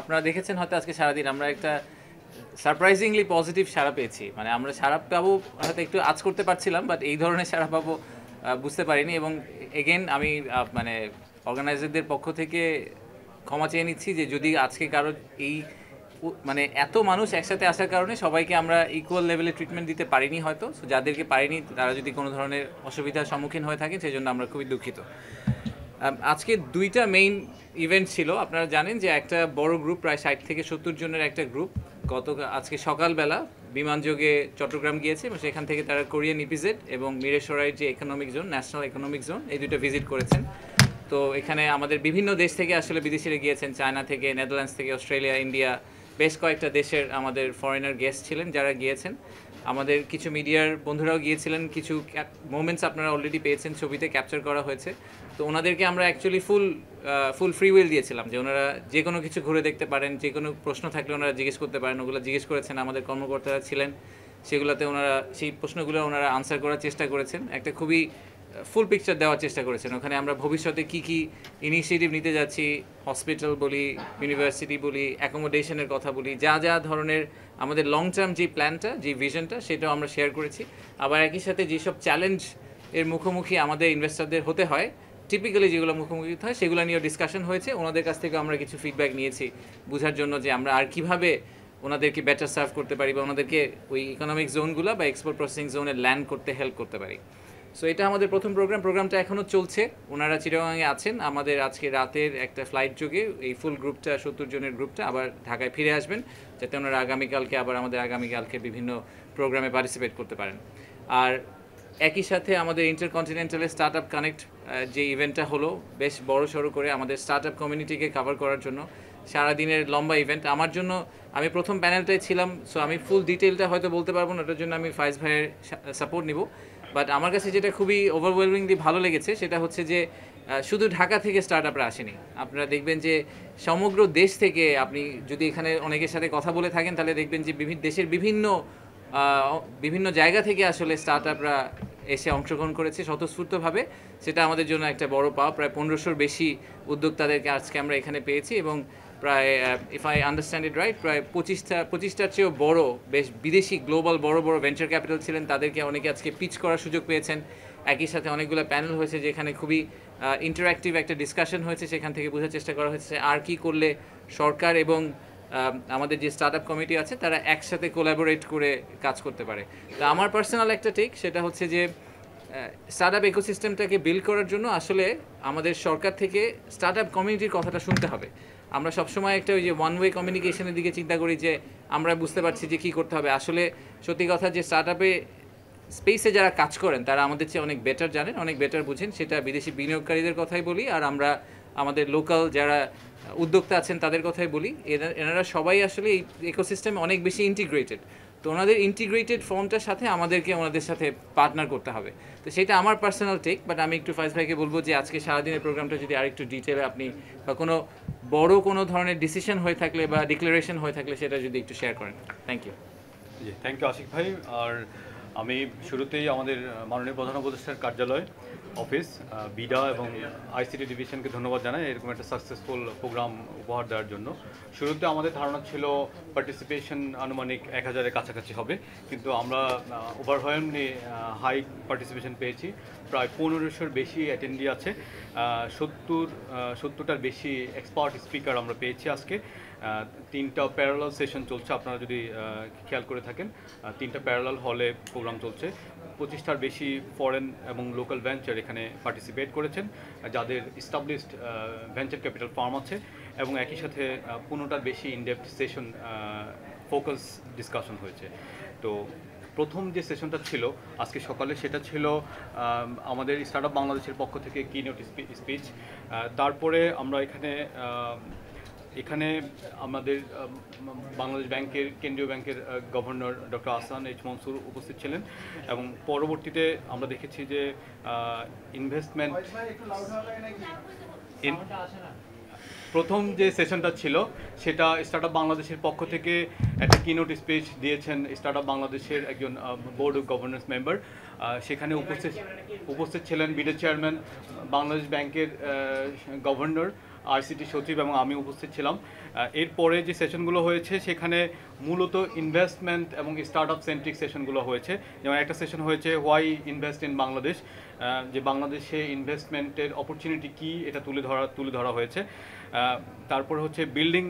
আপনারা দেখেছেন হয়তো আজকে সারাদিন আমরা একটা সারপ্রাইজিংলি পজিটিভ সাড়া পেয়েছি। মানে আমরা সাড়া পাবো হয়তো একটু আজ করতে পারছিলাম, বাট এই ধরনের সাড়া পাবো বুঝতে পারিনি। এবং এগেন আমি মানে অর্গানাইজারদের পক্ষ থেকে ক্ষমা চেয়ে নিচ্ছি যে যদি আজকে কারো এই মানে এত মানুষ একসাথে আসার কারণে সবাইকে আমরা ইকুয়াল লেভেলে ট্রিটমেন্ট দিতে পারিনি হয়তো। সো যাদেরকে পারিনি তারা যদি কোনো ধরনের অসুবিধার সম্মুখীন হয়ে থাকেন সেই জন্য আমরা খুবই দুঃখিত। আজকে দুইটা মেইন ইভেন্ট ছিল। আপনারা জানেন যে একটা বড় গ্রুপ, প্রায় 60 থেকে 70 জনের একটা গ্রুপ আজকে সকালবেলা বিমানযোগে চট্টগ্রাম গিয়েছে এবং সেখান থেকে তারা কোরিয়ান ইপিজেড এবং মিরেশরাইয়ের যে economic zone, national economic zone, এই দুটো ভিজিট করেছেন। তো এখানে আমাদের বিভিন্ন দেশ থেকে আসলে বিদেশিরা গিয়েছেন, চায়না থেকে, নেদারল্যান্ডস থেকে, অস্ট্রেলিয়া, ইন্ডিয়া, বেশ কয়েকটা দেশের আমাদের ফরেনার গেস্ট ছিলেন যারা গিয়েছেন। আমাদের কিছু মিডিয়ার বন্ধুরাও গিয়েছিলেন, কিছু মোমেন্টস আপনারা অলরেডি পেয়েছেন, ছবিতে ক্যাপচার করা হয়েছে। তো ওনাদেরকে আমরা অ্যাকচুয়ালি ফুল ফ্রি উইল দিয়েছিলাম যে ওনারা যে কোনো কিছু ঘুরে দেখতে পারেন, যে কোনো প্রশ্ন থাকলে ওনারা জিজ্ঞেস করতে পারেন। ওগুলো জিজ্ঞেস করেছেন, আমাদের কর্মকর্তারা ছিলেন, সেগুলোতে ওনারা সেই প্রশ্নগুলো ওনারা আনসার করার চেষ্টা করেছেন। একটা খুবই ফুল পিকচার দেওয়ার চেষ্টা করেছেন। ওখানে আমরা ভবিষ্যতে কী কী ইনিশিয়েটিভ নিতে যাচ্ছি, হসপিটাল বলি, ইউনিভার্সিটি বলি, অ্যাকোমোডেশনের কথা বলি, যা যা ধরনের আমাদের লং টার্ম যে প্ল্যানটা, যে ভিশনটা, সেটাও আমরা শেয়ার করেছি। আবার একই সাথে যেসব চ্যালেঞ্জ এর মুখোমুখি আমাদের ইনভেস্টরদের হতে হয়, টিপিক্যালি যেগুলো মুখোমুখি হয় সেগুলো নিয়েও ডিসকাশন হয়েছে। ওনাদের কাছ থেকে আমরা কিছু ফিডব্যাক নিয়েছি বোঝার জন্য যে আমরা আর কীভাবে ওনাদেরকে বেটার সার্ভ করতে পারি বা ওনাদেরকে ওই ইকোনমিক জোনগুলো বা এক্সপোর্ট প্রসেসিং জোনে ল্যান্ড করতে হেল্প করতে পারি। সো এটা আমাদের প্রথম প্রোগ্রামটা এখনও চলছে। ওনারা চিটাগাংয়ে আছেন। আমাদের আজকে রাতের একটা ফ্লাইট যোগে এই ফুল গ্রুপটা, 70 জনের গ্রুপটা আবার ঢাকায় ফিরে আসবেন, যাতে ওনারা আগামীকালকে আগামীকালকে বিভিন্ন প্রোগ্রামে পার্টিসিপেট করতে পারেন। আর একই সাথে আমাদের ইন্টারকন্টিনেন্টালের স্টার্ট আপ কানেক্ট যে ইভেন্টটা হলো, বেশ বড় সড়ো করে আমাদের স্টার্ট আপ কমিউনিটিকে কভার করার জন্য সারাদিনের লম্বা ইভেন্ট। আমার জন্য, আমি প্রথম প্যানেলটাই ছিলাম, সো আমি ফুল ডিটেলটা হয়তো বলতে পারবো না, ওটার জন্য আমি ফাইজ ভাইয়ের সাপোর্ট নিব। বাট আমার কাছে যেটা খুবই ওভারওয়েলমিংলি ভালো লেগেছে সেটা হচ্ছে যে শুধু ঢাকা থেকে স্টার্ট আপরা আসেনি। আপনারা দেখবেন যে সমগ্র দেশ থেকে, আপনি যদি এখানে অনেকের সাথে কথা বলে থাকেন তাহলে দেখবেন যে দেশের বিভিন্ন জায়গা থেকে আসলে স্টার্ট আপরা এসে অংশগ্রহণ করেছে স্বতঃস্ফূর্তভাবে। সেটা আমাদের জন্য একটা বড় পাওয়া। প্রায় 1500-র বেশি উদ্যোক্তাদেরকে আজকে আমরা এখানে পেয়েছি এবং প্রায়, if I understand it right, প্রায় 25টার চেয়েও বড়, বেশ বিদেশি গ্লোবাল বড় ভেঞ্চার ক্যাপিটাল ছিলেন, তাদেরকে অনেকে আজকে পিচ করার সুযোগ পেয়েছেন। একই সাথে অনেকগুলো প্যানেল হয়েছে যেখানে খুবই ইন্টারঅ্যাক্টিভ একটা ডিসকাশন হয়েছে। সেখান থেকে বোঝার চেষ্টা করা হয়েছে আর কি করলে সরকার এবং আমাদের যে স্টার্ট আপ কমিটি আছে তারা একসাথে কোলাবোরেট করে কাজ করতে পারে। তো আমার পার্সোনাল একটা টেক, সেটা হচ্ছে যে স্টার্ট আপ ইকোসিস্টেমটাকে বিল্ড করার জন্য আসলে আমাদের সরকার থেকে স্টার্ট আপ কমিউনিটির কথাটা শুনতে হবে। আমরা সবসময় একটা ওই যে ওয়ান ওয়ে কমিউনিকেশনের দিকে চিন্তা করি যে আমরা বুঝতে পারছি যে কী করতে হবে। আসলে সত্যি কথা যে স্টার্ট আপে স্পেসে যারা কাজ করেন তারা আমাদের চেয়ে অনেক বেটার জানেন, অনেক বেটার বুঝেন। সেটা বিদেশি বিনিয়োগকারীদের কথাই বলি, আর আমরা আমাদের লোকাল যারা উদ্যোক্তা আছেন তাদের কথাই বলি। এনারা সবাই আসলে এই ইকোসিস্টেমে অনেক বেশি ইন্টিগ্রেটেড। তো ওনাদের ইন্টিগ্রেটেড ফর্মটার সাথে আমাদেরকে ওনাদের সাথে পার্টনার করতে হবে। তো সেটা আমার পার্সোনাল টেক। বাট আমি একটু ফাইজ ভাইকে বলবো যে আজকে সারাদিনের প্রোগ্রামটা যদি আরেকটু ডিটেলে আপনি বা কোনো ধরনের ডিসিশন হয়ে থাকলে বা ডিক্লারেশন হয়ে থাকলে সেটা যদি একটু শেয়ার করেন। Thank you. জি, থ্যাংক ইউ আশিক ভাই। আর আমি শুরুতেই আমাদের মাননীয় প্রধান উপদেষ্টার কার্যালয়, অফিস, বিডা এবং আইসিটি ডিভিশনকে ধন্যবাদ জানাই এরকম একটা সাকসেসফুল প্রোগ্রাম উপহার দেওয়ার জন্য। শুরুতে আমাদের ধারণা ছিল পার্টিসিপেশন আনুমানিক 1000-এর কাছাকাছি হবে, কিন্তু আমরা ওভারওয়েলমলি হাই পার্টিসিপেশন পেয়েছি। প্রায় 1500-র বেশি অ্যাটেন্ডি আছে, 70টার বেশি এক্সপার্ট স্পিকার আমরা পেয়েছি আজকে। 3টা প্যারালাল সেশন চলছে, আপনারা যদি খেয়াল করে থাকেন 3টা প্যারালাল হলে প্রোগ্রাম চলছে। 25টার বেশি ফরেন এবং লোকাল ভেঞ্চার এখানে পার্টিসিপেট করেছেন, যাদের এস্টাবলিশড ভেঞ্চার ক্যাপিটাল ফার্ম আছে, এবং একই সাথে 15টার বেশি ইনডেপথ সেশন ফোকাস ডিসকাশন হয়েছে। তো প্রথম যে সেশনটা ছিল আজকে সকালে, সেটা ছিল আমাদের স্টার্ট আপ বাংলাদেশের পক্ষ থেকে কিনোট স্পিচ। তারপরে আমরা এখানে আমাদের বাংলাদেশ ব্যাংকের, কেন্দ্রীয় ব্যাংকের governor doctor Ahsan H Mansur উপস্থিত ছিলেন, এবং পরবর্তীতে আমরা দেখেছি যে ইনভেস্টমেন্ট, প্রথম যে সেশনটা ছিল সেটা স্টার্ট আপ বাংলাদেশের পক্ষ থেকে একটা কিনোট স্পিচ দিয়েছেন স্টার্ট আপ বাংলাদেশের একজন বোর্ড অফ গভর্নেন্স মেম্বার। সেখানে উপস্থিত ছিলেন বিডের চেয়ারম্যান, বাংলাদেশ ব্যাংকের গভর্নর, আইসিটি সচিব এবং আমি উপস্থিত ছিলাম। এরপরে যে সেশনগুলো হয়েছে সেখানে মূলত ইনভেস্টমেন্ট এবং স্টার্ট আপ সেন্ট্রিক সেশনগুলো হয়েছে। যেমন একটা সেশন হয়েছে হোয়াই ইনভেস্ট ইন বাংলাদেশ, যে বাংলাদেশে ইনভেস্টমেন্টের অপরচুনিটি কী এটা তুলে ধরা হয়েছে। তারপর হচ্ছে বিল্ডিং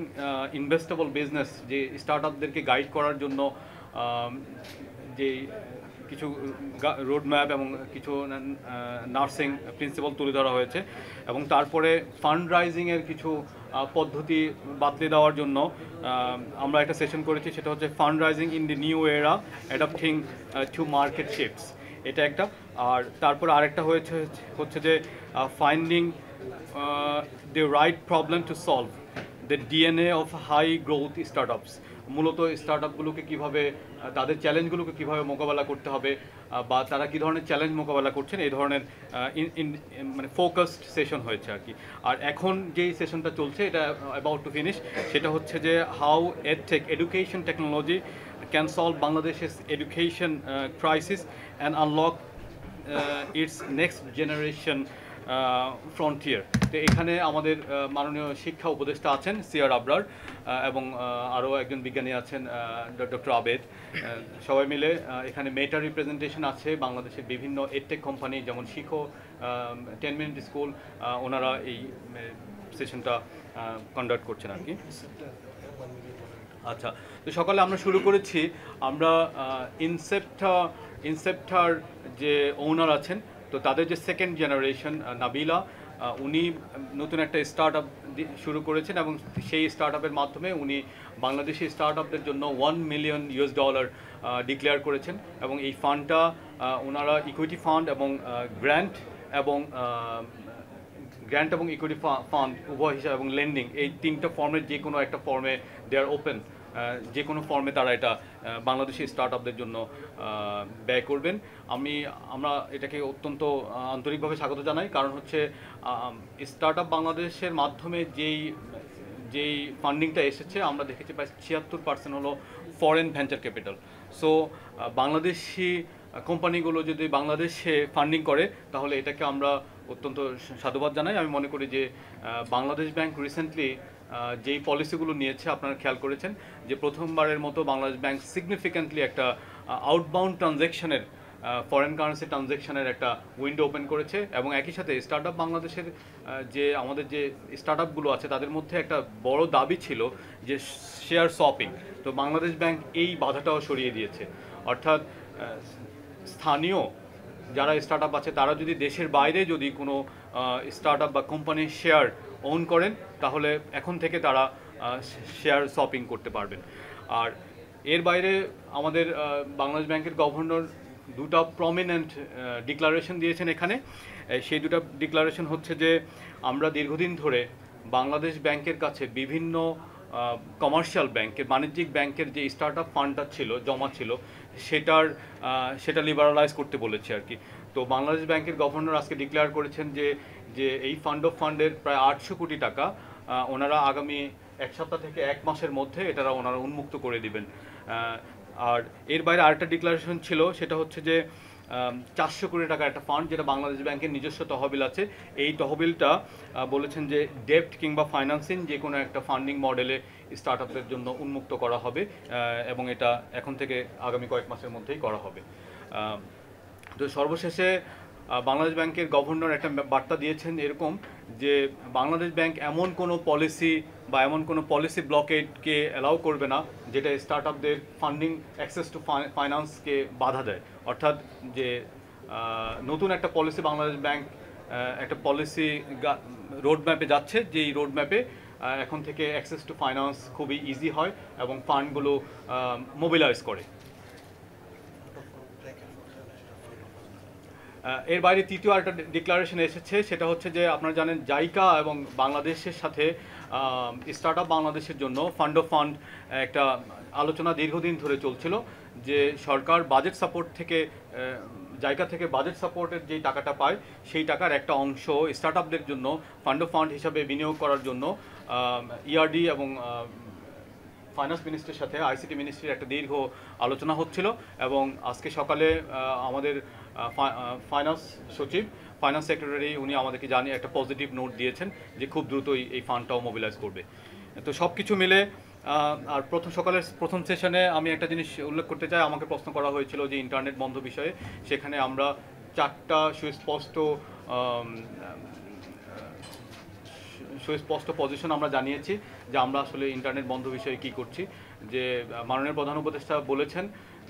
ইনভেস্টেবল বিজনেস, যে স্টার্ট আপদেরকে গাইড করার জন্য যে কিছু রোড ম্যাপ এবং কিছু নার্সিং প্রিন্সিপাল তুলে ধরা হয়েছে। এবং তারপরে ফান্ড রাইজিংয়ের কিছু পদ্ধতি বাতলে দেওয়ার জন্য আমরা একটা সেশন করেছি, সেটা হচ্ছে fund raising in the new era adapting to market shifts, এটা একটা। আর তারপর আরেকটা হচ্ছে যে finding the right problem to solve the DNA of high growth startups. মূলত স্টার্টআপগুলোকে কীভাবে, তাদের চ্যালেঞ্জগুলোকে কীভাবে মোকাবেলা করতে হবে, বা তারা কী ধরনের চ্যালেঞ্জ মোকাবেলা করছেন, এই ধরনের মানে ফোকাসড সেশন হয়েছে আর কি। আর এখন যেই সেশনটা চলছে, এটা অ্যাবাউট টু ফিনিশ, সেটা হচ্ছে যে how education technology can solve বাংলাদেশের education crisis and unlock its next generation frontier. তো এখানে আমাদের মাননীয় শিক্ষা উপদেষ্টা আছেন সিআর আবরার, এবং আরও একজন বিজ্ঞানী আছেন ডক্টর আবেদ। সবাই মিলে এখানে মেটা রিপ্রেজেন্টেশন আছে বাংলাদেশের বিভিন্ন এডটেক কোম্পানি, যেমন শিখো, 10 মিনিট স্কুল, ওনারা এই সেশনটা কন্ডাক্ট করছেন আর কি। আচ্ছা, তো সকালে আমরা শুরু করেছি, আমরা ইনসেপ্টার যে ওনার আছেন, তো তাদের যে সেকেন্ড জেনারেশন নাবিলা, উনি নতুন একটা স্টার্ট আপ শুরু করেছেন, এবং সেই স্টার্ট আপের মাধ্যমে উনি বাংলাদেশি স্টার্ট আপদের জন্য $1 মিলিয়ন ডিক্লেয়ার করেছেন। এবং এই ফান্ডটা ওনারা ইকুইটি ফান্ড এবং গ্র্যান্ট এবং ইকুইটি ফান্ড উভয় হিসাবে, এবং লেন্ডিং, এই তিনটা ফর্মের যে কোনো একটা ফর্মে দে আর ওপেন, যে কোনো ফর্মে তারা এটা বাংলাদেশি স্টার্ট আপদের জন্য ব্যয় করবেন। আমরা এটাকে অত্যন্ত আন্তরিকভাবে স্বাগত জানাই, কারণ হচ্ছে স্টার্ট আপ বাংলাদেশের মাধ্যমে যেই ফান্ডিংটা এসেছে, আমরা দেখেছি প্রায় 76% হলো foreign venture capital. So Bangladeshi কোম্পানিগুলো যদি বাংলাদেশে ফান্ডিং করে, তাহলে এটাকে আমরা অত্যন্ত সাধুবাদ জানাই। আমি মনে করি যে বাংলাদেশ ব্যাংক রিসেন্টলি যেই পলিসিগুলো নিয়েছে, আপনারা খেয়াল করেছেন যে প্রথমবারের মতো বাংলাদেশ ব্যাংক সিগনিফিক্যান্টলি একটা আউটবাউন্ড ট্রানজ্যাকশনের, ফরেন কারেন্সি ট্রানজ্যাকশনের একটা উইন্ডো ওপেন করেছে। এবং একই সাথে স্টার্ট আপ বাংলাদেশের আমাদের যে স্টার্ট আপগুলো আছে, তাদের মধ্যে একটা বড় দাবি ছিল যে শেয়ার শপিং। তো বাংলাদেশ ব্যাংক এই বাধাটাও সরিয়ে দিয়েছে, অর্থাৎ স্থানীয় যারা স্টার্ট আপ আছে, তারা যদি দেশের বাইরে যদি কোনো স্টার্ট আপ বা কোম্পানির শেয়ার ওন করেন, তাহলে এখন থেকে তারা শেয়ার শপিং করতে পারবেন। আর এর বাইরে আমাদের বাংলাদেশ ব্যাংকের গভর্নর দুটা প্রমিনেন্ট ডিক্লারেশন দিয়েছেন এখানে। সেই দুটা ডিক্লারেশন হচ্ছে যে আমরা দীর্ঘদিন ধরে বাংলাদেশ ব্যাংকের কাছে বিভিন্ন কমার্শিয়াল ব্যাংকের, বাণিজ্যিক ব্যাংকের যে স্টার্ট আপ ফান্ডটা জমা ছিল, সেটা লিবারালাইজ করতে বলেছে আর কি। তো বাংলাদেশ ব্যাংকের গভর্নর আজকে ডিক্লেয়ার করেছেন যে এই ফান্ড অফ ফান্ডের প্রায় 800 কোটি টাকা ওনারা আগামী এক সপ্তাহ থেকে এক মাসের মধ্যে ওনারা উন্মুক্ত করে দিবেন। আর এর বাইরে আরেকটা ডিক্লারেশন ছিল, সেটা হচ্ছে যে 400 কোটি টাকা একটা ফান্ড, যেটা বাংলাদেশ ব্যাংকের নিজস্ব তহবিল আছে। এই তহবিলটা বলেছেন যে ডেপ্ট কিংবা ফাইন্যান্সিং যে কোনো একটা ফান্ডিং মডেলে স্টার্ট আপদের জন্য উন্মুক্ত করা হবে, এবং এটা এখন থেকে আগামী কয়েক মাসের মধ্যেই করা হবে। তো সর্বশেষে বাংলাদেশ ব্যাংকের গভর্নর একটা বার্তা দিয়েছেন এরকম, যে বাংলাদেশ ব্যাংক এমন কোনো পলিসি বা এমন কোনো পলিসি ব্লকেটকে অ্যালাউ করবে না যেটা স্টার্ট আপদের ফান্ডিং অ্যাক্সেস টু ফাইন্যান্সকে বাধা দেয়। অর্থাৎ যে নতুন একটা পলিসি বাংলাদেশ ব্যাংক একটা পলিসি রোডম্যাপে যাচ্ছে, যেই রোডম্যাপে এখন থেকে অ্যাক্সেস টু ফাইন্যান্স খুবই ইজি হয় এবং ফান্ডগুলো মোবিলাইজ করে। এর বাইরে তৃতীয় একটা ডিক্লারেশন এসেছে, সেটা হচ্ছে যে আপনারা জানেন জাইকা এবং বাংলাদেশের সাথে স্টার্ট আপ বাংলাদেশের জন্য ফান্ড অফ ফান্ড একটা আলোচনা দীর্ঘদিন ধরে চলছিল, যে সরকার বাজেট সাপোর্ট থেকে, জায়গা থেকে বাজেট সাপোর্টের যেই টাকাটা পায়, সেই টাকার একটা অংশ স্টার্ট আপদের জন্য ফান্ড অফ ফান্ড হিসাবে বিনিয়োগ করার জন্য ইআরডি এবং ফাইন্যান্স মিনিস্ট্রির সাথে আইসিটি মিনিস্ট্রির একটা দীর্ঘ আলোচনা হচ্ছিল। এবং আজকে সকালে আমাদের ফাইন্যান্স সচিব ফাইন্যান্স সেক্রেটারি উনি আমাদেরকে জানিয়ে একটা পজিটিভ নোট দিয়েছেন যে খুব দ্রুতই এই ফান্ডটাও মোবিলাইজ করবে। তো সব কিছু মিলে আর সকালের প্রথম সেশনে আমি একটা জিনিস উল্লেখ করতে চাই, আমাকে প্রশ্ন করা হয়েছিল যে ইন্টারনেট বন্ধ বিষয়ে। সেখানে আমরা 4টা সুস্পষ্ট পজিশন আমরা জানিয়েছি যে আমরা আসলে ইন্টারনেট বন্ধ বিষয়ে কী করছি। যে মাননীয় প্রধান উপদেষ্টা বলেছেন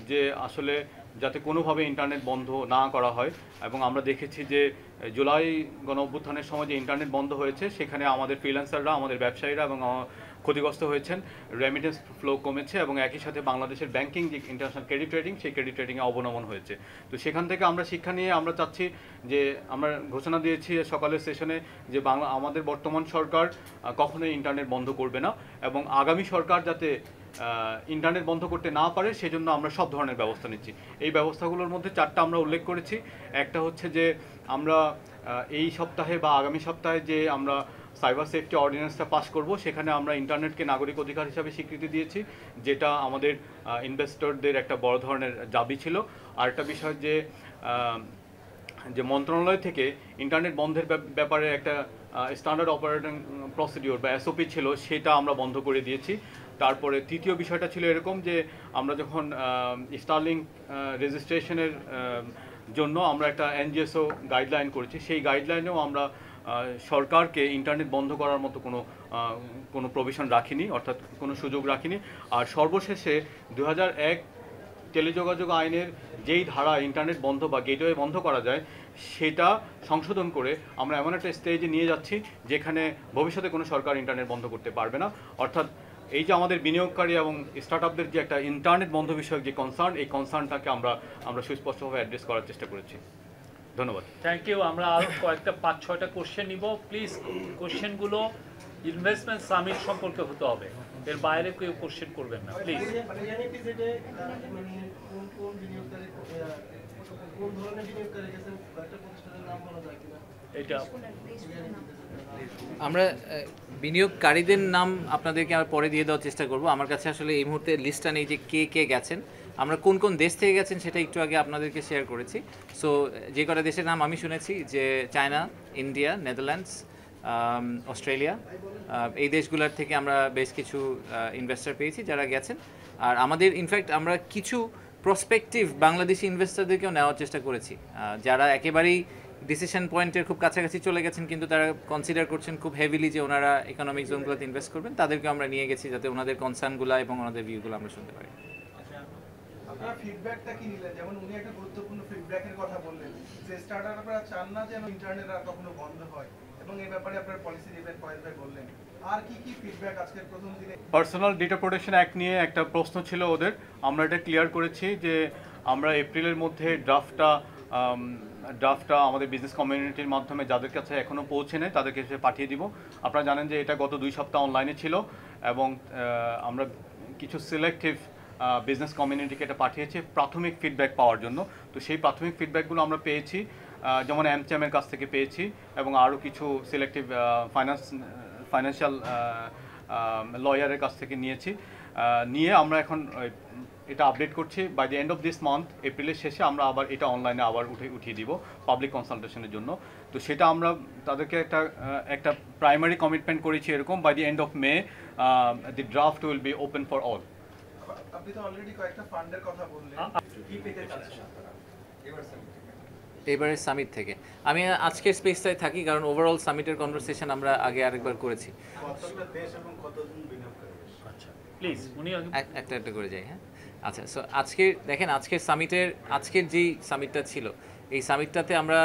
যে আসলে যাতে কোনোভাবে ইন্টারনেট বন্ধ না করা হয়, এবং আমরা দেখেছি যে জুলাই গণ অভ্যুত্থানের সময় যে ইন্টারনেট বন্ধ হয়েছে সেখানে আমাদের ফ্রিল্যান্সাররা, আমাদের ব্যবসায়ীরা এবং ক্ষতিগ্রস্ত হয়েছেন, রেমিটেন্স ফ্লো কমেছে, এবং একই সাথে বাংলাদেশের ব্যাংকিং যে ইন্টারন্যাশনাল ক্রেডিট রেটিং, সেই ক্রেডিট রেটিংয়ে অবনমন হয়েছে। তো সেখান থেকে আমরা শিক্ষা নিয়ে আমরা চাচ্ছি যে আমরা ঘোষণা দিয়েছি সকালের সেশনে যে আমাদের বর্তমান সরকার কখনোই ইন্টারনেট বন্ধ করবে না, এবং আগামী সরকার যাতে ইন্টারনেট বন্ধ করতে না পারে সেজন্য আমরা সব ধরনের ব্যবস্থা নিচ্ছি। এই ব্যবস্থাগুলোর মধ্যে 4টা আমরা উল্লেখ করেছি। একটা হচ্ছে যে আমরা এই সপ্তাহে বা আগামী সপ্তাহে যে আমরা সাইবার সেফটি অর্ডিন্যান্সটা পাস করব, সেখানে আমরা ইন্টারনেটকে নাগরিক অধিকার হিসাবে স্বীকৃতি দিয়েছি, যেটা আমাদের ইনভেস্টরদের একটা বড় ধরনের দাবি ছিল। আরেকটা বিষয় যে মন্ত্রণালয় থেকে ইন্টারনেট বন্ধের ব্যাপারে একটা স্ট্যান্ডার্ড অপারেটিং প্রসিডিওর বা এসওপি ছিল, সেটা আমরা বন্ধ করে দিয়েছি। তারপরে তৃতীয় বিষয়টা ছিল এরকম যে আমরা যখন স্টারলিংক রেজিস্ট্রেশনের জন্য আমরা একটা এনজিএসও গাইডলাইন করেছি, সেই গাইডলাইনেও আমরা সরকারকে ইন্টারনেট বন্ধ করার মতো কোনো প্রভিশন রাখিনি, অর্থাৎ কোনো সুযোগ রাখিনি। আর সর্বশেষে 2001 টেলিযোগাযোগ আইনের যেই ধারা ইন্টারনেট বন্ধ বা গেটওয়ে বন্ধ করা যায়, সেটা সংশোধন করে আমরা এমন একটা স্টেজে নিয়ে যাচ্ছি যেখানে ভবিষ্যতে কোনো সরকার ইন্টারনেট বন্ধ করতে পারবে না। অর্থাৎ এই যে আমাদের বিনিয়োগকারী এবং স্টার্টআপদের যে একটা ইন্টারনেট বন্ধ বিষয়ক যে কনসার্ন, এই কনসার্নটাকে আমরা সুস্পষ্টভাবে অ্যাড্রেস করার চেষ্টা করেছি। ধন্যবাদ। Thank you. আমরা আরও কয়েকটা 5-6টা কোশ্চেন নিব। প্লিজ কোশ্চেনগুলো ইনভেস্টমেন্ট সামিট সম্পর্কে হতে হবে, এর বাইরে কেউ কোশ্চেন করবেন না প্লিজ। এটা আমরা বিনিয়োগকারীদের নাম আপনাদেরকে আমরা পরে দিয়ে দেওয়ার চেষ্টা করব। আমার কাছে আসলে এই মুহূর্তে লিস্টটা নেই যে কে কে গেছেন, আমরা কোন কোন দেশ থেকে গেছেন সেটা একটু আগে আপনাদেরকে শেয়ার করেছি। সো যে কটা দেশের নাম আমি শুনেছি যে চায়না, ইন্ডিয়া, নেদারল্যান্ডস, অস্ট্রেলিয়া, এই দেশগুলোর থেকে আমরা বেশ কিছু ইনভেস্টর পেয়েছি যারা গেছেন। আর আমাদের ইনফ্যাক্ট আমরা কিছু প্রসপেক্টিভ বাংলাদেশি ইনভেস্টরদেরকেও নেওয়ার চেষ্টা করেছি, যারা একেবারেই ডিসিশন পয়েন্টের খুব কাছাকাছি চলে গেছেন কিন্তু তারা কনসিডার করছেন খুব হেভিলি যে ওনারা ইকোনমিক জোনগুলোতে ইনভেস্ট করবেন, তাদেরকে আমরা নিয়ে গেছি যাতে ওনাদের কনসার্নগুলো এবং ওনাদের ভিউগুলো আমরা শুনতে পারি। আপনারা ফিডব্যাকটা কি নিলেন? যেমন উনি একটা গুরুত্বপূর্ণ ফিডব্যাকের কথা বললেন যে স্টার্টাররা চান না যেন ইন্টারনেট আর কখনো বন্ধ হয়, এবং এই ব্যাপারে আপনার পলিসি নেবেন ফয়েজ ভাই বললেন। আর কি কি ফিডব্যাক আজকের প্রথম দিনে? পার্সোনাল ডেটা প্রোটেকশন অ্যাক্ট নিয়ে একটা প্রশ্ন ছিল ওদের, আমরা এটা ক্লিয়ার করেছি যে আমরা এপ্রিলের মধ্যে ড্রাফটটা আমাদের বিজনেস কমিউনিটির মাধ্যমে যাদের কাছে এখনও পৌঁছে নেই তাদেরকে সে পাঠিয়ে দিব। আপনারা জানেন যে এটা গত 2 সপ্তাহ অনলাইনে ছিল, এবং আমরা কিছু সিলেক্টিভ বিজনেস কমিউনিটিকে এটা পাঠিয়েছি প্রাথমিক ফিডব্যাক পাওয়ার জন্য। তো সেই প্রাথমিক ফিডব্যাকগুলো আমরা পেয়েছি, যেমন এমচ্যামের কাছ থেকে পেয়েছি, এবং আরও কিছু সিলেক্টিভ ফাইন্যান্সিয়াল লয়ারের কাছ থেকে নিয়ে আমরা এখন এটা আপডেট করছি। By the end of this month, এপ্রিলের শেষে আমরা আবার এটা অনলাইনে আবার উঠিয়ে দিব পাবলিক কনসালটেশনের জন্য। তো সেটা আমরা তাদেরকে একটা প্রাইমারি কমিটমেন্ট করেছি এরকম, by the end of May the draft will be open for all. আপনি তো অলরেডি কয়েকটা ফান্ডের কথা বললেন, কি পেতে চাচ্ছেন এবারের সামিট থেকে? আমি আজকের স্পেসটায় থাকি কারণ ওভারঅল সামিটের কনভারসেশন আমরা আগে আরেকবার করেছি। আচ্ছা প্লিজ উনি একটা একটা করে যাই। হ্যাঁ, আচ্ছা। সো আজকের যেই সামিটটা ছিল, এই সামিটটাতে আমরা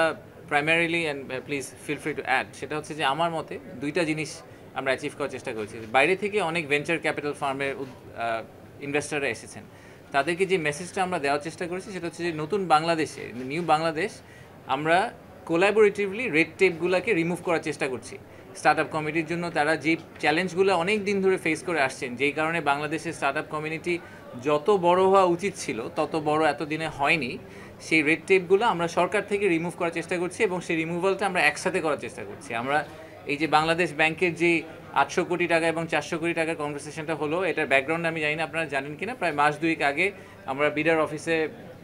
primarily, and please feel free to add, সেটা হচ্ছে যে আমার মতে 2টা জিনিস আমরা অ্যাচিভ করার চেষ্টা করেছি। বাইরে থেকে অনেক ভেঞ্চার ক্যাপিটাল ফার্মের ইনভেস্টররা এসেছেন, তাদেরকে যে মেসেজটা আমরা দেওয়ার চেষ্টা করেছি সেটা হচ্ছে যে নতুন বাংলাদেশে, নিউ বাংলাদেশ, আমরা কোলাবোরেটিভলি রেড টেপগুলোকে রিমুভ করার চেষ্টা করছি। স্টার্টআপ কমিউনিটির জন্য তারা যে চ্যালেঞ্জগুলো অনেক দিন ধরে ফেস করে আসছেন, যেই কারণে বাংলাদেশের স্টার্টআপ কমিউনিটি যত বড় হওয়া উচিত ছিল তত বড় এতদিনে হয়নি, সেই রেড টেপগুলো আমরা সরকার থেকে রিমুভ করার চেষ্টা করছি, এবং সেই রিমুভালটা আমরা একসাথে করার চেষ্টা করছি। আমরা এই যে বাংলাদেশ ব্যাংকের যে 800 কোটি টাকা এবং 400 কোটি টাকার কনভারসেশনটা হলো, এটার ব্যাকগ্রাউন্ড আমি জানি না আপনারা জানেন কিনা। প্রায় মাস 2 আগে আমরা বিডার অফিসে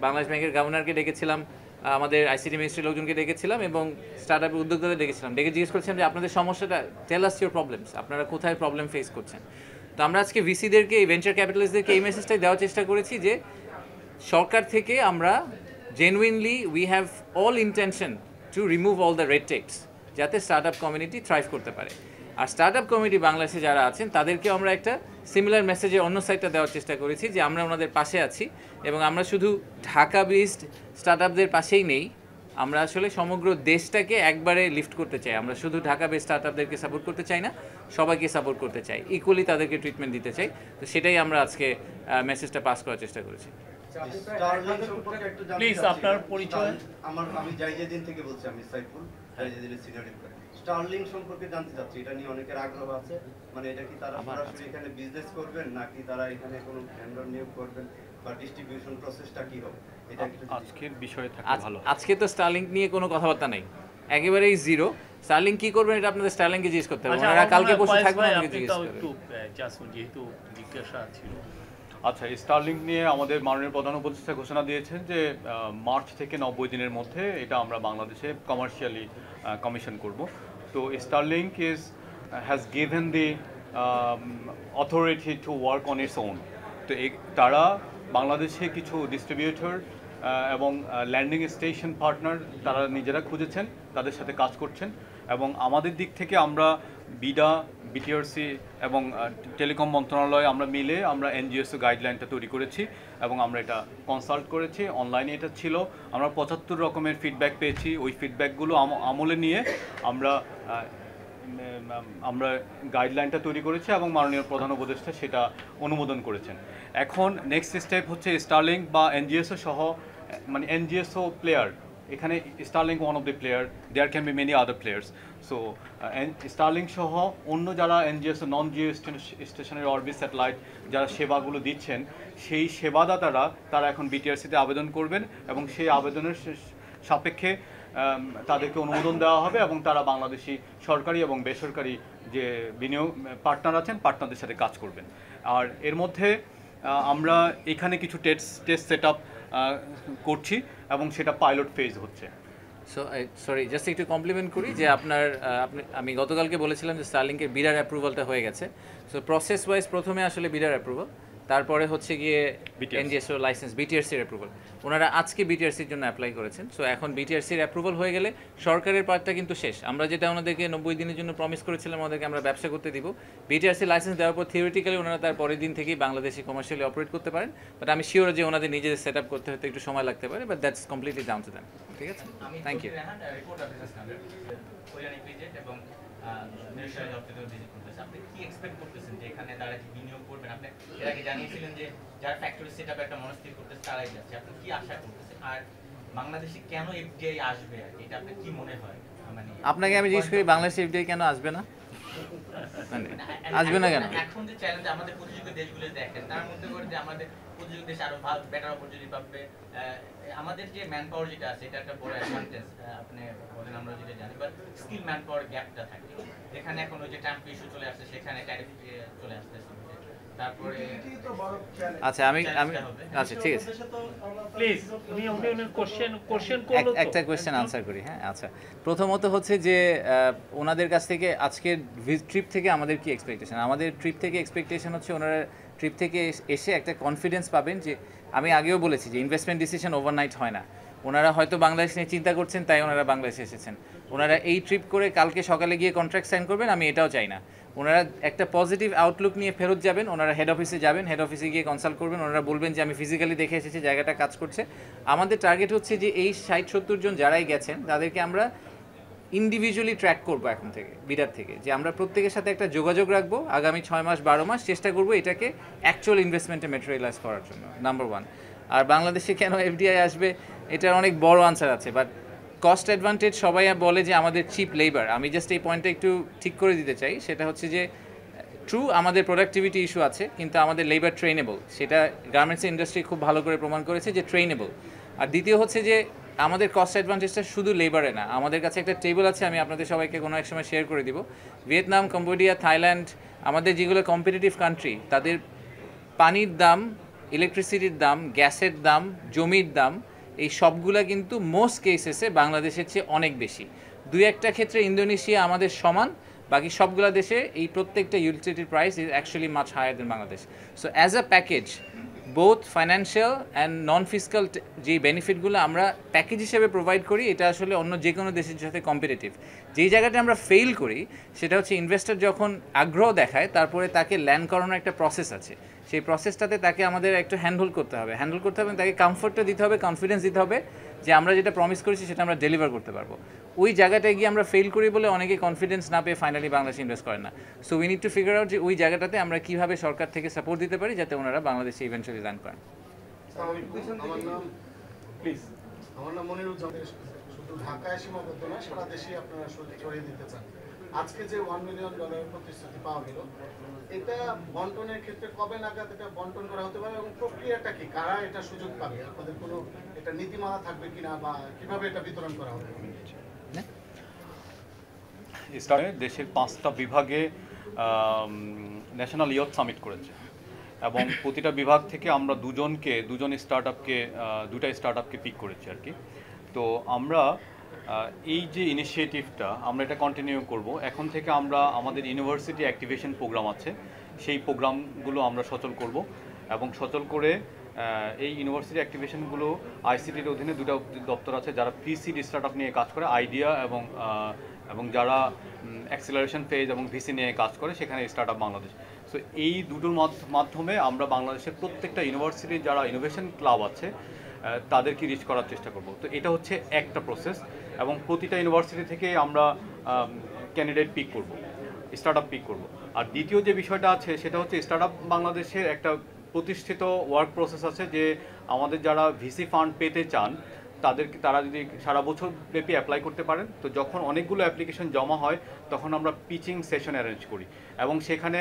বাংলাদেশ ব্যাংকের গভর্নরকে ডেকেছিলাম, আমাদের আইসিটি মিনিস্ট্রির লোকজনকে ডেকেছিলাম এবং স্টার্টআপের উদ্যোক্তাদের ডেকেছিলাম, ডেকে জিজ্ঞেস করছিলাম যে আপনাদের সমস্যাটা, টেল আস ইউর প্রবলেমস, আপনারা কোথায় প্রবলেম ফেস করছেন। তো আমরা আজকে ভিসিদেরকে, ভেঞ্চার ক্যাপিটালিস্টদেরকে এই মেসেজটাই দেওয়ার চেষ্টা করেছি যে সরকার থেকে আমরা genuinely we have all intention to remove all the red tapes, যাতে স্টার্টআপ কমিউনিটি থ্রাইভ করতে পারে। আর স্টার্টআপ কমিউনিটি বাংলাদেশে যারা আছেন তাদেরকেও আমরা একটা সিমিলার মেসেজের অন্য সাইডটা দেওয়ার চেষ্টা করেছি যে আমরা ওনাদের পাশে আছি এবং আমরা শুধু ঢাকা বেসড স্টার্টআপদের পাশেই নেই, আমরা আসলে সমগ্র দেশটাকে একবারে লিফট করতে চাই। আমরা শুধু ঢাকা বেসড স্টার্টআপদেরকে সাপোর্ট করতে চাই না, সবাইকে সাপোর্ট করতে চাই, ইকুয়ালি তাদেরকে ট্রিটমেন্ট দিতে চাই। তো সেটাই আমরা আজকে মেসেজটা পাস করার চেষ্টা করেছি। প্লিজ আপনার পরিচয়। আমি জাইজেদিন থেকে বলছি, আমি সাইফুল, জাইজেদিনের সিনিয়র এমপ্লয়ি। স্টারলিং সম্পর্কে জানতে চাচ্ছি, এটা নিয়ে অনেকের আগ্রহ আছে, মানে এটা কি তারা সরাসরি এখানে বিজনেস করবেন নাকি তারা এখানে কোনো ভেন্ডর নিয়োগ করবেন বা ডিস্ট্রিবিউশন প্রসেসটা কি হবে, এটা কি আজকের বিষয়ে থাকলে ভালো। আজকে তো স্টারলিংক নিয়ে কোনো কথাবার্তা নেই, একেবারেই জিরো। স্টারলিংক কি করবেন এটা আপনাদের স্টারলিংকে জিজ্ঞেস করতে হবে, ওনারা কালকে পরশু থাকবেন, আমাকে জিজ্ঞেস করবেন। একটু যেহেতু জিজ্ঞাসা ছিল। আচ্ছা, স্টারলিংক নিয়ে আমাদের মাননীয় প্রধান উপদেষ্টা ঘোষণা দিয়েছেন যে মার্চ থেকে 90 দিনের মধ্যে এটা আমরা বাংলাদেশে কমার্শিয়ালি কমিশন করব। তো Starlink has given the authority to work on its own. তো তারা বাংলাদেশে কিছু ডিস্ট্রিবিউটর এবং ল্যান্ডিং স্টেশন পার্টনার তারা নিজেরা খুঁজেছেন, তাদের সাথে কাজ করছেন এবং আমাদের দিক থেকে আমরা বিডা, বিটিআরসি এবং টেলিকম মন্ত্রণালয় আমরা মিলে আমরা এনজিএসও গাইডলাইনটা তৈরি করেছি এবং আমরা এটা কনসাল্ট করেছি, অনলাইনে এটা ছিল। আমরা 75 রকমের ফিডব্যাক পেয়েছি, ওই ফিডব্যাকগুলো আমলে নিয়ে আমরা গাইডলাইনটা তৈরি করেছি এবং মাননীয় প্রধান উপদেষ্টা সেটা অনুমোদন করেছেন। এখন নেক্সট স্টেপ হচ্ছে স্টারলিংক বা এনজিএসও সহ, মানে এনজিএসও প্লেয়ার, এখানে Starlink one of the player, there can be many other players. So Starlink সহ অন্য যারা এনজিএসও নন জিও স্টেশনের অরবিট স্যাটেলাইট যারা সেবাগুলো দিচ্ছেন, সেই সেবাদাতারা তারা এখন বিটিআরসিতে আবেদন করবেন এবং সেই আবেদনের সাপেক্ষে তাদেরকে অনুমোদন দেওয়া হবে এবং তারা বাংলাদেশি সরকারি এবং বেসরকারি যে বিনিয়োগ পার্টনার আছেন তাদের সাথে কাজ করবেন। আর এর মধ্যে আমরা এখানে কিছু টেস্ট সেট আপ করছি এবং সেটা পাইলট ফেজ হচ্ছে। সরি, জাস্ট একটু কমপ্লিমেন্ট করি যে আমি গতকালকে বলেছিলাম যে স্টারলিংকের বিডার অ্যাপ্রুভালটা হয়ে গেছে। সো প্রসেস ওয়াইজ প্রথমে আসলে বিডার অ্যাপ্রুভাল, তারপরে হচ্ছে গিয়ে এনজিএসও লাইসেন্স, বিটিআরসির অ্যাপ্রুভাল। ওনারা আজকে বিটিআরসির জন্য অ্যাপ্লাই করেছেন। সো এখন বিটিআরসির অ্যাপ্রুভাল হয়ে গেলে সরকারের পার্টটা কিন্তু শেষ। আমরা যেটা ওনাদেরকে 90 দিনের জন্য প্রমিস করেছিলাম ওদেরকে আমরা ব্যবসা করতে দিব, বিটিআরসি লাইসেন্স দেওয়ার পর থিওরিটিক্যালি ওনারা তার পরের দিন থেকেই বাংলাদেশে কমার্শিয়ালি অপারেট করতে পারেন। বাট আমি শিওর যে ওনাদের নিজেদের সেট আপ করতে হতে একটু সময় লাগতে পারে, but that's completely down to them. ঠিক আছে, থ্যাংক ইউ। আপনি কি এক্সপেক্ট করতেছেন যে এখানে তারা কি বিনিয়োগ করবেন? আপনি এর আগে জানিয়েছিলেন যে যারা ফ্যাক্টরি সেটআপ একটা মনস্থির করতেছে তারাই যাচ্ছে, আপনি কি আশা করতেছেন? আর বাংলাদেশে কেন এফডিআই আসবে, এটা আপনার কি মনে হয়? মানে আপনাকে আমি জিজ্ঞেস করি বাংলাদেশে এফডিআই কেন আসবে না? আসবে না কেন? এখন যে চ্যালেঞ্জ আমাদের প্রতিযোগী দেশগুলো দেখেন, তার মধ্যে করে যে আমাদের প্রতিযোগী দেশ আরো ভালো বেটার অপরচুনিটি পাবে। আমাদের যে ম্যান পাওয়ার যেটা আছে এটা একটা বড় অ্যাডভান্টেজ, আপনি বলেন আমরা যেটা জানি, বাট স্কিল ম্যান পাওয়ার গ্যাপটা থাকে। যেখানে এখন ওই যে ট্যাম্প ইস্যু চলে আসছে, সেখানে ট্যারিফ চলে আসতেছে। তারপরে আচ্ছা আচ্ছা ঠিক আছে, প্লিজ উনি কোশ্চেন করলো তো একটা কোয়েশ্চেন আনসার করি। হ্যাঁ, আচ্ছা, প্রথমত হচ্ছে যে ওনাদের কাছ থেকে আজকের ট্রিপ থেকে আমাদের কি এক্সপেকটেশন? আমাদের ট্রিপ থেকে এক্সপেকটেশন হচ্ছে ওনারা ট্রিপ থেকে এসে একটা কনফিডেন্স পাবেন যে, আমি আগেও বলেছি যে ইনভেস্টমেন্ট ডিসিশন ওভারনাইট হয় না। ওনারা হয়তো বাংলাদেশ নিয়ে চিন্তা করছেন তাই ওনারা বাংলাদেশে এসেছেন। ওনারা এই ট্রিপ করে কালকে সকালে গিয়ে কন্ট্রাক্ট সাইন করবেন, আমি এটাও চাই না। ওনারা একটা পজিটিভ আউটলুক নিয়ে ফেরত যাবেন, ওনারা হেড অফিসে যাবেন, হেড অফিসে গিয়ে কনসাল্ট করবেন, ওনারা বলবেন যে আমি ফিজিক্যালি দেখে এসেছি জায়গাটা কাজ করছে। আমাদের টার্গেট হচ্ছে যে এই 60-70 জন যারাই গেছেন তাদেরকে আমরা ইন্ডিভিজুয়ালি ট্র্যাক করবো এখন থেকে, বিডার থেকে, যে আমরা প্রত্যেকের সাথে একটা যোগাযোগ রাখবো আগামী 6 মাস 12 মাস, চেষ্টা করবো এটাকে অ্যাকচুয়াল ইনভেস্টমেন্টে ম্যাটেরিয়ালাইজ করার জন্য, নাম্বার 1। আর বাংলাদেশে কেন এফডিআই আসবে এটার অনেক বড় আনসার আছে, বাট কস্ট অ্যাডভান্টেজ সবাই বলে যে আমাদের চিপ লেবার। আমি জাস্ট এই পয়েন্টটা একটু ঠিক করে দিতে চাই, সেটা হচ্ছে যে ট্রু আমাদের প্রোডাক্টিভিটি ইস্যু আছে, কিন্তু আমাদের লেবার ট্রেনেবল, সেটা গার্মেন্টস ইন্ডাস্ট্রি খুব ভালো করে প্রমাণ করেছে যে ট্রেনেবল। আর দ্বিতীয় হচ্ছে যে আমাদের কস্ট অ্যাডভান্টেজটা শুধু লেবারে না, আমাদের কাছে একটা টেবিল আছে, আমি আপনাদের সবাইকে কোনো এক সময় শেয়ার করে দিব। ভিয়েতনাম, কম্বোডিয়া, থাইল্যান্ড, আমাদের যেগুলো কম্পিটিটিভ কান্ট্রি, তাদের পানির দাম, ইলেকট্রিসিটির দাম, গ্যাসের দাম, জমির দাম, এই সবগুলা কিন্তু মোস্ট কেসেসে বাংলাদেশের চেয়ে অনেক বেশি। দুই একটা ক্ষেত্রে ইন্দোনেশিয়া আমাদের সমান, বাকি সবগুলা দেশে এই প্রত্যেকটা ইউটিলিটির price is actually much higher than Bangladesh. So as a package both financial and non physical যেই বেনিফিটগুলো আমরা প্যাকেজ হিসেবে প্রোভাইড করি, এটা আসলে অন্য যে কোনো দেশের সাথে কম্পিটিটিভ। যেই জায়গাটা আমরা ফেল করি সেটা হচ্ছে ইনভেস্টর যখন আগ্রহ দেখায় তারপরে তাকে ল্যান্ড করানোর একটা প্রসেস আছে, সেই প্রসেসটাতে তাকে আমাদের একটু হ্যান্ডেল করতে হবে, তাকে কমফোর্টটা দিতে হবে, কনফিডেন্স দিতে হবে যে আমরা যেটা প্রমিস করেছি সেটা আমরা ডেলিভার করতে পারবো। ওই জায়গাটায় গিয়ে আমরা ফেল করি বলে অনেকে কনফিডেন্স না পেয়ে ফাইনালি বাংলাদেশে ইনভেস্ট করেন না। So we need to figure out যে ওই জায়গাটাতে আমরা কীভাবে সরকার থেকে সাপোর্ট দিতে পারি যাতে ওনারা বাংলাদেশে ইভেন্চুয়ালি ল্যান্ড করেন। আমার নাম মনিরুজ্জামান। শুধু ঢাকায় সীমাবদ্ধ না, সারা দেশে আপনারা ছড়িয়ে দিতে চান। আজকে যে $1 মিলিয়ন প্রতিশ্রুতি পাওয়া গেল, এটা বন্টনের ক্ষেত্রে কবে নাগাদ এটা বন্টন করা হতে পারে এবং প্রক্রিয়াটা কি, কারা এটা সুযোগ পাবে, আপনাদের কোনো এটা নীতিমালা থাকবে কিনা বা কিভাবে এটা বিতরণ করা হবে? দেশের 5টা বিভাগে ন্যাশনাল ইয়থ সামিট করেছে এবং প্রতিটা বিভাগ থেকে আমরা দুজন স্টার্ট আপকে পিক করেছি আর কি। তো আমরা এই যে ইনিশিয়েটিভটা আমরা এটা কন্টিনিউ করব। এখন থেকে আমরা আমাদের ইউনিভার্সিটি অ্যাক্টিভেশন প্রোগ্রাম আছে, সেই প্রোগ্রামগুলো আমরা সচল করব এবং সচল করে এই ইউনিভার্সিটি অ্যাক্টিভেশনগুলো আইসিটির অধীনে 2টা দপ্তর আছে যারা প্রিসিড স্টার্ট আপ নিয়ে কাজ করে, আইডিয়া এবং যারা অ্যাক্সেলারেশন ফেজ এবং ভিসি নিয়ে কাজ করে, সেখানে স্টার্ট আপ বাংলাদেশ। সো এই দুটোর মাধ্যমে আমরা বাংলাদেশের প্রত্যেকটা ইউনিভার্সিটির যারা ইনোভেশন ক্লাব আছে তাদেরকে রিচ করার চেষ্টা করব। তো এটা হচ্ছে একটা প্রসেস এবং প্রতিটা ইউনিভার্সিটি থেকে আমরা ক্যান্ডিডেট পিক করব, স্টার্ট আপ পিক করব। আর দ্বিতীয় যে বিষয়টা আছে সেটা হচ্ছে স্টার্ট আপ বাংলাদেশের একটা প্রতিষ্ঠিত ওয়ার্ক প্রসেস আছে যে আমাদের যারা ভিসি ফান্ড পেতে চান তারা যদি সারা বছর ব্যাপী অ্যাপ্লাই করতে পারেন, তো যখন অনেকগুলো অ্যাপ্লিকেশন জমা হয় তখন আমরা পিচিং সেশন অ্যারেঞ্জ করি এবং সেখানে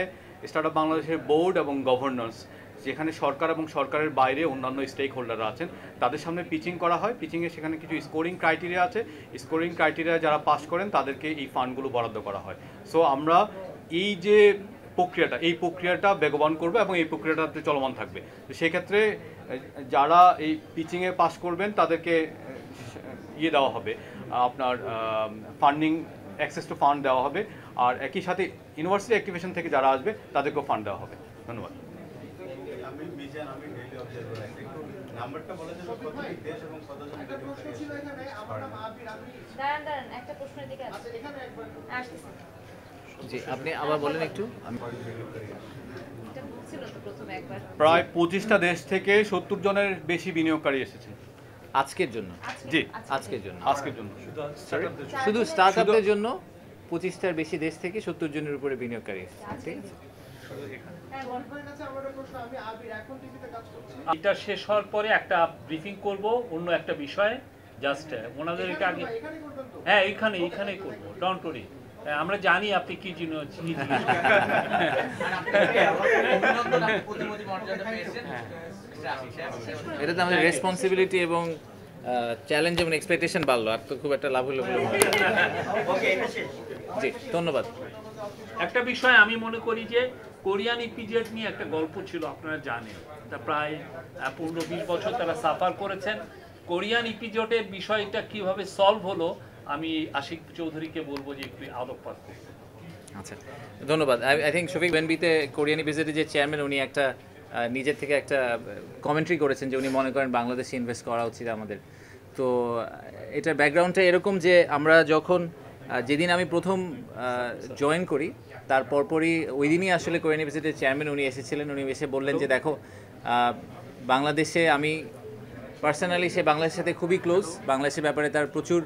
স্টার্ট আপ বাংলাদেশের বোর্ড এবং গভর্নর্স, যেখানে সরকার এবং সরকারের বাইরে অন্যান্য স্টেক হোল্ডাররা আছেন, তাদের সামনে পিচিং করা হয়। পিচিংয়ে সেখানে কিছু স্কোরিং ক্রাইটেরিয়া আছে, স্কোরিং ক্রাইটেরিয়া যারা পাস করেন তাদেরকে এই ফান্ডগুলো বরাদ্দ করা হয়। সো আমরা এই যে এই প্রক্রিয়াটা বেগবান করবে এবং এই প্রক্রিয়াটাতে চলমান থাকবে। তো সেক্ষেত্রে যারা এই পিচিংয়ে পাস করবেন তাদেরকে দেওয়া হবে, আপনার ফান্ডিং অ্যাক্সেস টু ফান্ড দেওয়া হবে, আর একই সাথে ইউনিভার্সিটি অ্যাক্টিভেশন থেকে যারা আসবে তাদেরকেও ফান্ড দেওয়া হবে। ধন্যবাদ। আমি মিজান, আমি ডেইলি অবজারভার আছি। একটু নাম্বারটা বলে দেব কত দেশ এবং কতজন একটা প্রশ্ন ছিল এখানে, আমার নাম আবির, আমি দাঁড়ান একটা প্রশ্নের দিকে আছে এখানে একবার আসতেছি। জি, আপনি আবার বলেন একটু। এটা বলছিল তো প্রথমে একবার। প্রায় 25টা দেশ থেকে 70 জনের বেশি বিনিয়োগকারী এসেছে আজকের জন্য, জি আজকের জন্য শুধু স্টার্টআপদের জন্য 25টার বেশি দেশ থেকে 70 জনের উপরে বিনিয়োগকারী এসেছে। ঠিক আছে, আপনার কাছে আমার একটা প্রশ্ন, আমি আবির, এখন টিভিতে কাজ করছি। এটা শেষ হওয়ার পরে একটা ব্রিফিং করব অন্য একটা বিষয়ে, জাস্ট ওনাদের এটা আগে, এখানে করবেন তো? হ্যাঁ এখানেই করবো, ডোন্ট ওয়ারি। আমরা জানি আপনি কি জিনিস অভিনন্দন, আপনি প্রতিমন্ত্রী মর্যাদা পেয়েছেন। এটাতে আমাদের রেসপন্সিবিলিটি এবং চ্যালেঞ্জ এবং এক্সপেকটেশন বাড়লো, আর তো খুব একটা লাভ হলো বলে মনে হয় না। জি, ধন্যবাদ। একটা বিষয় আমি মনে করি যে কোরিয়ান ইপিজেড নিয়ে একটা গল্প ছিল, আপনারা জানেন, তা প্রায় 15-20 বছর তারা সাফার করেছেন। কোরিয়ান ইপিজেডের বিষয়টা কিভাবে সলভ হলো আমি আশিক চৌধুরীকে বলবো যে একটু আলোকপাত করতে। আচ্ছা, ধন্যবাদ। আই থিঙ্ক শফিক বেনবিতে কোরিয়ান ইপিজেডের যে চেয়ারম্যান, উনি একটা নিজের থেকে একটা কমেন্ট্রি করেছেন যে উনি মনে করেন বাংলাদেশে ইনভেস্ট করা উচিত আমাদের। তো এটার ব্যাকগ্রাউন্ডটা এরকম যে আমরা যখন যেদিন আমি প্রথম জয়েন করি তার পরপরই ওই দিনই আসলে কোরিয়ান ইপিজেডের চেয়ারম্যান উনি এসেছিলেন। উনি এসে বললেন যে দেখো, বাংলাদেশে আমি পার্সোনালি বাংলাদেশের সাথে খুবই ক্লোজ, বাংলাদেশের ব্যাপারে তার প্রচুর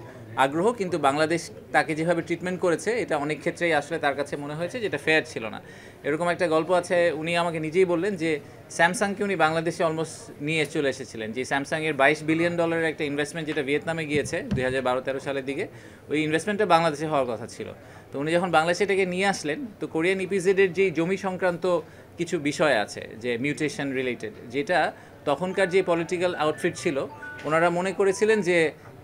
আগ্রহ, কিন্তু বাংলাদেশ তাকে যেভাবে ট্রিটমেন্ট করেছে এটা অনেক ক্ষেত্রেই আসলে তার কাছে মনে হয়েছে যেটা ফেয়ার ছিল না। এরকম একটা গল্প আছে। উনি আমাকে নিজেই বললেন যে স্যামসাংকে উনি বাংলাদেশে অলমোস্ট নিয়ে চলে এসেছিলেন, যে স্যামসাংয়ের $22 বিলিয়ন একটা ইনভেস্টমেন্ট যেটা ভিয়েতনামে গিয়েছে 2012-13 সালের দিকে, ওই ইনভেস্টমেন্টটা বাংলাদেশে হওয়ার কথা ছিল। তো উনি যখন বাংলাদেশে এটাকে নিয়ে আসলেন, তো কোরিয়ান ইপিজেডের যেই জমি সংক্রান্ত কিছু বিষয় আছে যে মিউটেশন রিলেটেড, যেটা তখনকার যে পলিটিক্যাল আউটফিট ছিল ওনারা মনে করেছিলেন যে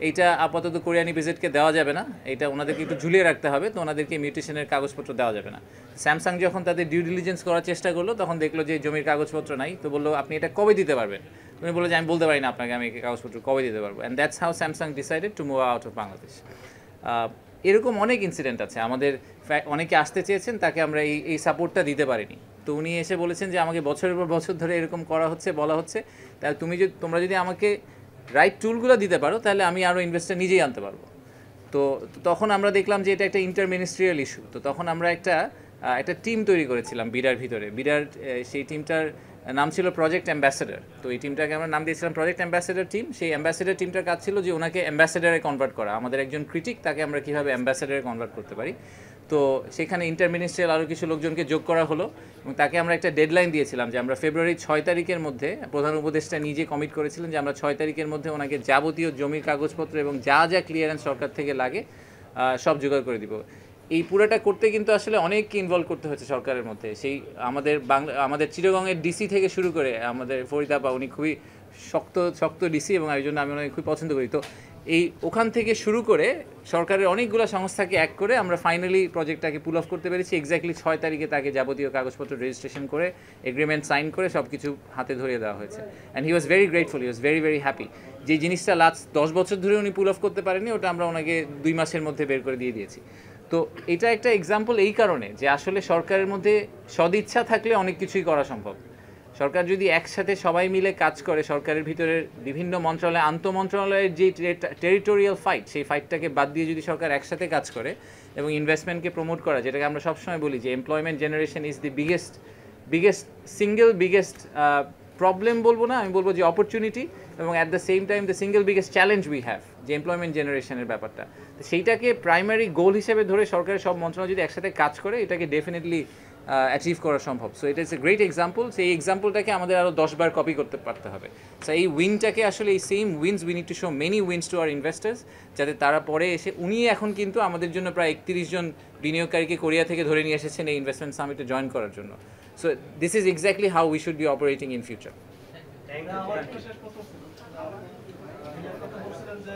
এইটা আপাতত কোরিয়ান ইপিজেডকে দেওয়া যাবে না, এটা ওনাদেরকে একটু ঝুলিয়ে রাখতে হবে, তো ওনাদেরকে মিউটেশনের কাগজপত্র দেওয়া যাবে না। স্যামসাং যখন তাদের ডিউ ডিলিজেন্স করার চেষ্টা করলো তখন দেখলো যে জমির কাগজপত্র নাই, তো বললো আপনি এটা কবে দিতে পারবেন? উনি বলে যে আমি বলতে পারি না আপনাকে আমি কাগজপত্র কবে দিতে পারবো, and that's how Samsung decided to move out of Bangladesh. এরকম অনেক ইনসিডেন্ট আছে আমাদের, অনেকে আসতে চেয়েছেন তাকে আমরা এই সাপোর্টটা দিতে পারিনি। তো উনি এসে বলেছেন যে আমাকে বছরের পর বছর ধরে এরকম করা হচ্ছে, বলা হচ্ছে, তাহলে তোমরা যদি আমাকে রাইট টুলগুলো দিতে পারো তাহলে আমি আরও ইনভেস্টার নিজেই আনতে পারবো। তো তখন আমরা দেখলাম যে এটা একটা ইন্টারমিনিস্ট্রিয়াল ইস্যু। তো তখন আমরা একটা টিম তৈরি করেছিলাম বিডার ভিতরে। বিডার সেই টিমটার নাম ছিল প্রজেক্ট অ্যাম্বাসেডর। তো এই টিমটাকে আমরা নাম দিয়েছিলাম প্রজেক্ট অ্যাম্বাসেডর টিম। সেই অ্যাম্বাসেডর টিমটার কাজ ছিল যে ওনাকে অ্যাম্বাসেডারে কনভার্ট করা, আমাদের একজন ক্রিটিক তাকে আমরা কীভাবে অ্যাম্বাসেডারে কনভার্ট করতে পারি। তো সেখানে ইন্টারমিনিস্ট্রিয়াল আরও কিছু লোকজনকে যোগ করা হলো এবং তাকে আমরা একটা ডেডলাইন দিয়েছিলাম যে আমরা ফেব্রুয়ারি 6 তারিখের মধ্যে, প্রধান উপদেষ্টা নিজে কমিট করেছিলেন যে আমরা 6 তারিখের মধ্যে ওনাকে যাবতীয় জমির কাগজপত্র এবং যা যা ক্লিয়ারেন্স সরকার থেকে লাগে সব জোগাড় করে দিব। এই পুরোটা করতে কিন্তু আসলে অনেক ইনভলভ করতে হচ্ছে সরকারের মধ্যে। সেই আমাদের চিটাগংয়ের ডিসি থেকে শুরু করে আমাদের ফরিদাবা, উনি খুবই শক্ত ডিসি এবং এই জন্য আমি ওনাকে খুবই পছন্দ করি। তো ওখান থেকে শুরু করে সরকারের অনেকগুলো সংস্থাকে এক করে আমরা ফাইনালি প্রজেক্টটাকে পুল অফ করতে পেরেছি। এক্স্যাক্টলি 6 তারিখে তাকে যাবতীয় কাগজপত্র রেজিস্ট্রেশন করে এগ্রিমেন্ট সাইন করে সব কিছু হাতে ধরিয়ে দেওয়া হয়েছে। And he was very grateful, he was very very happy. যে জিনিসটা লাস্ট 10 বছর ধরে উনি পুল অফ করতে পারেনি, ওটা আমরা ওনাকে 2 মাসের মধ্যে বের করে দিয়ে দিয়েছি। তো এটা একটা এক্সাম্পল এই কারণে যে আসলে সরকারের মধ্যে সদিচ্ছা থাকলে অনেক কিছুই করা সম্ভব। সরকার যদি একসাথে সবাই মিলে কাজ করে, সরকারের ভিতরের বিভিন্ন মন্ত্রণালয়, আন্তঃমন্ত্রণালয়ের যে টেরিটোরিয়াল ফাইট, সেই ফাইটটাকে বাদ দিয়ে যদি সরকার একসাথে কাজ করে এবং ইনভেস্টমেন্টকে প্রমোট করা, যেটাকে আমরা সবসময় বলি যে employment generation is the biggest problem বলবো না, আমি বলবো যে অপরচুনিটি, এবং at the same time the single biggest challenge we have, যে এমপ্লয়মেন্ট জেনারেশনের ব্যাপারটা। তো সেইটাকে প্রাইমারি গোল হিসেবে ধরে সরকারের সব মন্ত্রণালয় যদি একসাথে কাজ করে, এটাকে ডেফিনেটলি অ্যাচিভ করা সম্ভব। সো এটা ইজ এ গ্রেট এক্সাম্পল। সেই এক্সাম্পলটাকে আমাদের আরও 10 বার কপি করতে পারতে হবে। সো এই উইনটাকে আসলে এই same wins we need to show many wins to our investors, যাতে তারা পরে এসে, উনি এখন কিন্তু আমাদের জন্য প্রায় 31 জন বিনিয়োগকারীকে কোরিয়া থেকে ধরে নিয়ে এসেছেন এই ইনভেস্টমেন্ট সামিটে জয়েন করার জন্য। So this is exactly how we should be operating in future. আমার একটা শেষ প্রশ্ন ছিল। আপনি কথা বলছিলেন যে